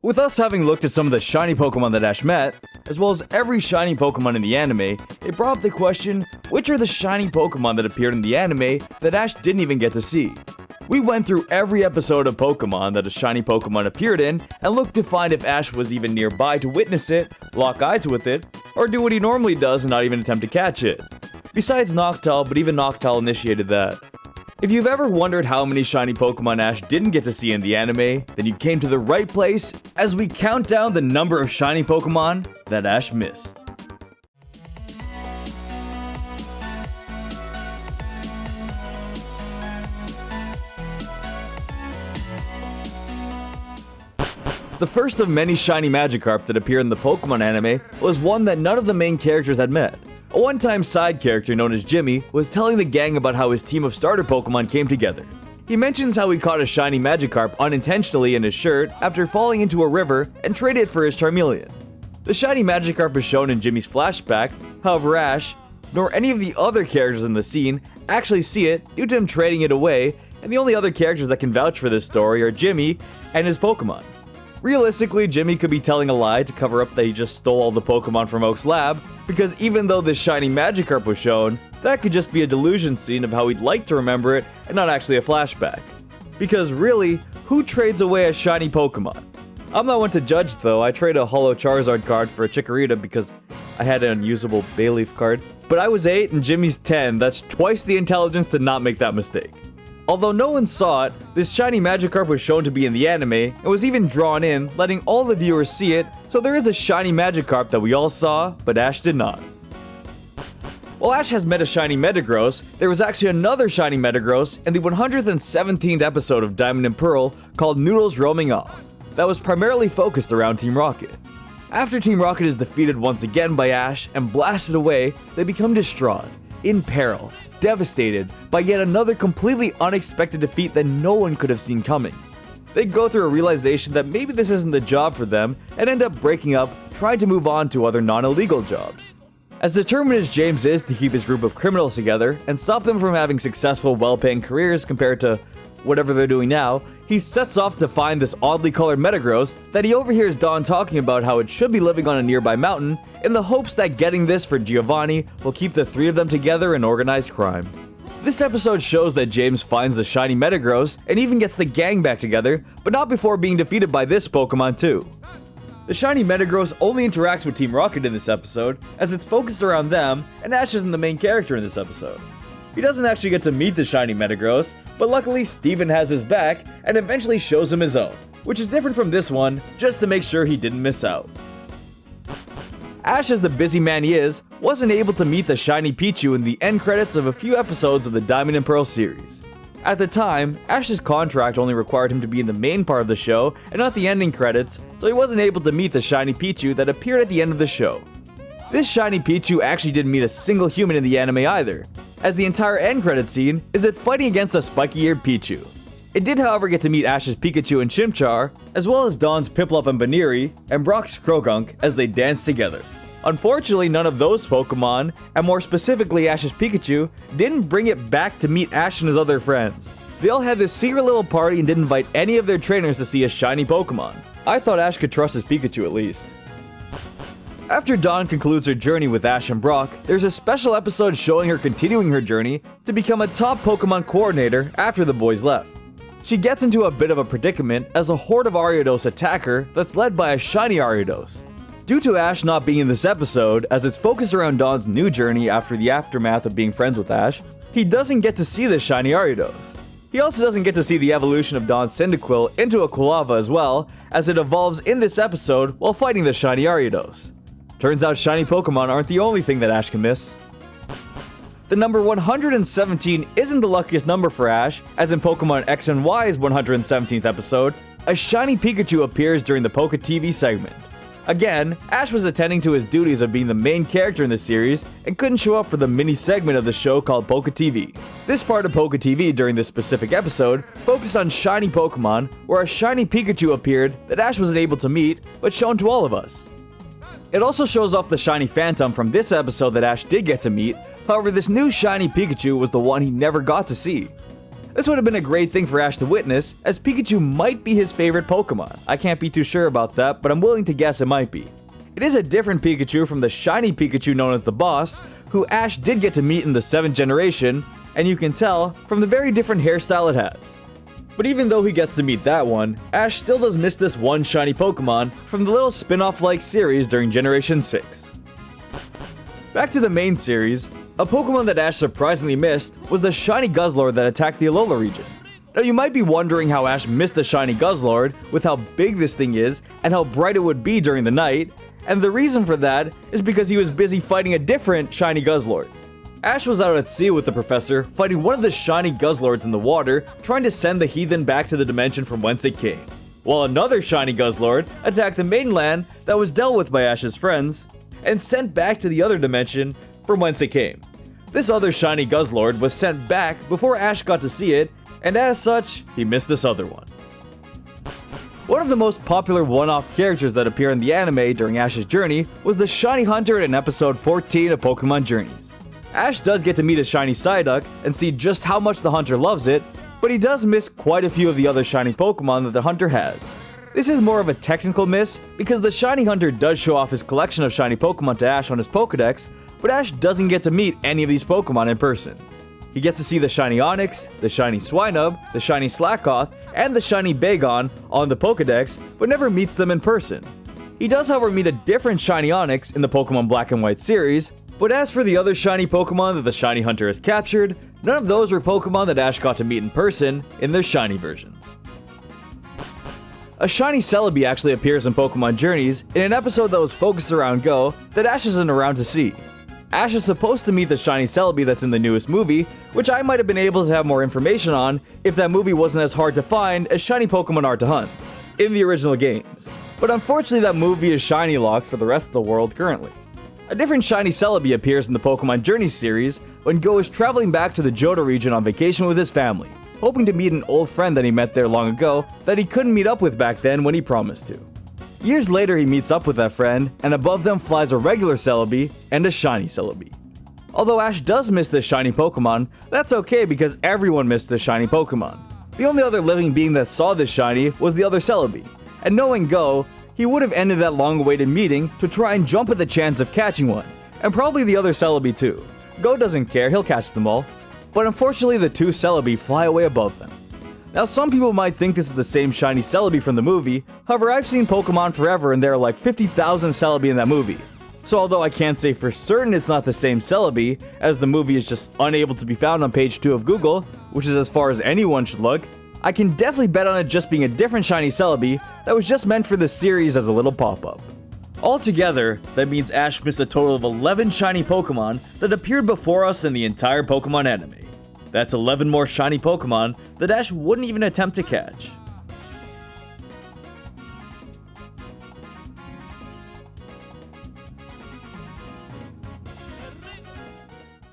With us having looked at some of the shiny Pokemon that Ash met, as well as every shiny Pokemon in the anime, it brought up the question, which are the shiny Pokemon that appeared in the anime that Ash didn't even get to see? We went through every episode of Pokemon that a shiny Pokemon appeared in, and looked to find if Ash was even nearby to witness it, lock eyes with it, or do what he normally does and not even attempt to catch it. Besides Noctowl, but even Noctowl initiated that. If you've ever wondered how many shiny Pokemon Ash didn't get to see in the anime, then you came to the right place as we count down the number of shiny Pokemon that Ash missed. The first of many shiny Magikarp that appeared in the Pokemon anime was one that none of the main characters had met. A one-time side character known as Jimmy was telling the gang about how his team of starter Pokemon came together. He mentions how he caught a shiny Magikarp unintentionally in his shirt after falling into a river and traded it for his Charmeleon. The shiny Magikarp is shown in Jimmy's flashback, however Ash, nor any of the other characters in the scene, actually see it due to him trading it away, and the only other characters that can vouch for this story are Jimmy and his Pokemon. Realistically, Jimmy could be telling a lie to cover up that he just stole all the Pokemon from Oak's lab, because even though this shiny Magikarp was shown, that could just be a delusion scene of how he'd like to remember it and not actually a flashback. Because really, who trades away a shiny Pokemon? I'm not one to judge though. I traded a Holo Charizard card for a Chikorita because I had an unusable Bayleaf card. But I was 8 and Jimmy's 10, that's twice the intelligence to not make that mistake. Although no one saw it, this shiny Magikarp was shown to be in the anime, and was even drawn in, letting all the viewers see it, so there is a shiny Magikarp that we all saw, but Ash did not. While Ash has met a shiny Metagross, there was actually another shiny Metagross in the 117th episode of Diamond and Pearl called Noodles Roaming Off, that was primarily focused around Team Rocket. After Team Rocket is defeated once again by Ash and blasted away, they become distraught, in peril, devastated by yet another completely unexpected defeat that no one could have seen coming. They go through a realization that maybe this isn't the job for them and end up breaking up, trying to move on to other non-illegal jobs. As determined as James is to keep his group of criminals together and stop them from having successful, well-paying careers compared to whatever they're doing now, he sets off to find this oddly colored Metagross that he overhears Dawn talking about how it should be living on a nearby mountain in the hopes that getting this for Giovanni will keep the three of them together in organized crime. This episode shows that James finds the shiny Metagross and even gets the gang back together, but not before being defeated by this Pokemon too. The shiny Metagross only interacts with Team Rocket in this episode, as it's focused around them, and Ash isn't the main character in this episode. He doesn't actually get to meet the shiny Metagross, but luckily Steven has his back and eventually shows him his own, which is different from this one, just to make sure he didn't miss out. Ash, as the busy man he is, wasn't able to meet the shiny Pichu in the end credits of a few episodes of the Diamond and Pearl series. At the time, Ash's contract only required him to be in the main part of the show and not the ending credits, so he wasn't able to meet the shiny Pichu that appeared at the end of the show. This shiny Pichu actually didn't meet a single human in the anime either, as the entire end credit scene is it fighting against a Spiky-eared Pichu. It did however get to meet Ash's Pikachu and Chimchar, as well as Dawn's Piplup and Baneri, and Brock's Croagunk as they danced together. Unfortunately, none of those Pokemon, and more specifically Ash's Pikachu, didn't bring it back to meet Ash and his other friends. They all had this secret little party and didn't invite any of their trainers to see a shiny Pokemon. I thought Ash could trust his Pikachu at least. After Dawn concludes her journey with Ash and Brock, there's a special episode showing her continuing her journey to become a top Pokemon coordinator after the boys left. She gets into a bit of a predicament as a horde of Ariados attack her that's led by a shiny Ariados. Due to Ash not being in this episode, as it's focused around Dawn's new journey after the aftermath of being friends with Ash, he doesn't get to see the shiny Ariados. He also doesn't get to see the evolution of Dawn's Cyndaquil into a Quilava as well, as it evolves in this episode while fighting the shiny Ariados. Turns out shiny Pokemon aren't the only thing that Ash can miss. The number 117 isn't the luckiest number for Ash, as in Pokemon X and Y's 117th episode, a shiny Pikachu appears during the PokeTV segment. Again, Ash was attending to his duties of being the main character in the series and couldn't show up for the mini segment of the show called PokeTV. This part of PokeTV during this specific episode focused on shiny Pokemon, where a shiny Pikachu appeared that Ash wasn't able to meet, but shown to all of us. It also shows off the shiny Phantom from this episode that Ash did get to meet, however this new shiny Pikachu was the one he never got to see. This would have been a great thing for Ash to witness, as Pikachu might be his favorite Pokemon. I can't be too sure about that, but I'm willing to guess it might be. It is a different Pikachu from the shiny Pikachu known as the Boss, who Ash did get to meet in the 7th generation, and you can tell from the very different hairstyle it has. But even though he gets to meet that one, Ash still does miss this one shiny Pokemon from the little spin-off-like series during Generation 6. Back to the main series, a Pokemon that Ash surprisingly missed was the shiny Guzzlord that attacked the Alola region. Now you might be wondering how Ash missed the shiny Guzzlord with how big this thing is and how bright it would be during the night, and the reason for that is because he was busy fighting a different shiny Guzzlord. Ash was out at sea with the professor, fighting one of the shiny Guzzlords in the water, trying to send the heathen back to the dimension from whence it came, while another shiny Guzzlord attacked the mainland that was dealt with by Ash's friends, and sent back to the other dimension from whence it came. This other shiny Guzzlord was sent back before Ash got to see it, and as such, he missed this other one. One of the most popular one-off characters that appear in the anime during Ash's journey was the shiny hunter in episode 14 of Pokemon Journeys. Ash does get to meet a shiny Psyduck and see just how much the hunter loves it, but he does miss quite a few of the other shiny Pokemon that the hunter has. This is more of a technical miss because the shiny hunter does show off his collection of shiny Pokemon to Ash on his Pokedex, but Ash doesn't get to meet any of these Pokemon in person. He gets to see the shiny Onix, the shiny Swinub, the shiny Slakoth, and the shiny Bagon on the Pokedex, but never meets them in person. He does however meet a different shiny Onix in the Pokemon Black and White series, but as for the other shiny Pokemon that the shiny hunter has captured, none of those were Pokemon that Ash got to meet in person in their shiny versions. A shiny Celebi actually appears in Pokemon Journeys in an episode that was focused around Go that Ash isn't around to see. Ash is supposed to meet the shiny Celebi that's in the newest movie, which I might have been able to have more information on if that movie wasn't as hard to find as shiny Pokemon are to hunt in the original games. But unfortunately that movie is shiny locked for the rest of the world currently. A different shiny Celebi appears in the Pokemon Journeys series when Go is traveling back to the Johto region on vacation with his family, hoping to meet an old friend that he met there long ago that he couldn't meet up with back then when he promised to. Years later he meets up with that friend, and above them flies a regular Celebi and a shiny Celebi. Although Ash does miss this shiny Pokemon, that's okay because everyone missed this shiny Pokemon. The only other living being that saw this shiny was the other Celebi, and knowing Go, he would have ended that long-awaited meeting to try and jump at the chance of catching one, and probably the other Celebi too. Go doesn't care, he'll catch them all, but unfortunately the two Celebi fly away above them. Now some people might think this is the same shiny Celebi from the movie, however I've seen Pokemon Forever and there are like 50,000 Celebi in that movie. So although I can't say for certain it's not the same Celebi, as the movie is just unable to be found on page 2 of Google, which is as far as anyone should look, I can definitely bet on it just being a different shiny Celebi that was just meant for the series as a little pop-up. Altogether, that means Ash missed a total of 11 shiny Pokemon that appeared before us in the entire Pokemon anime. That's 11 more shiny Pokemon that Ash wouldn't even attempt to catch.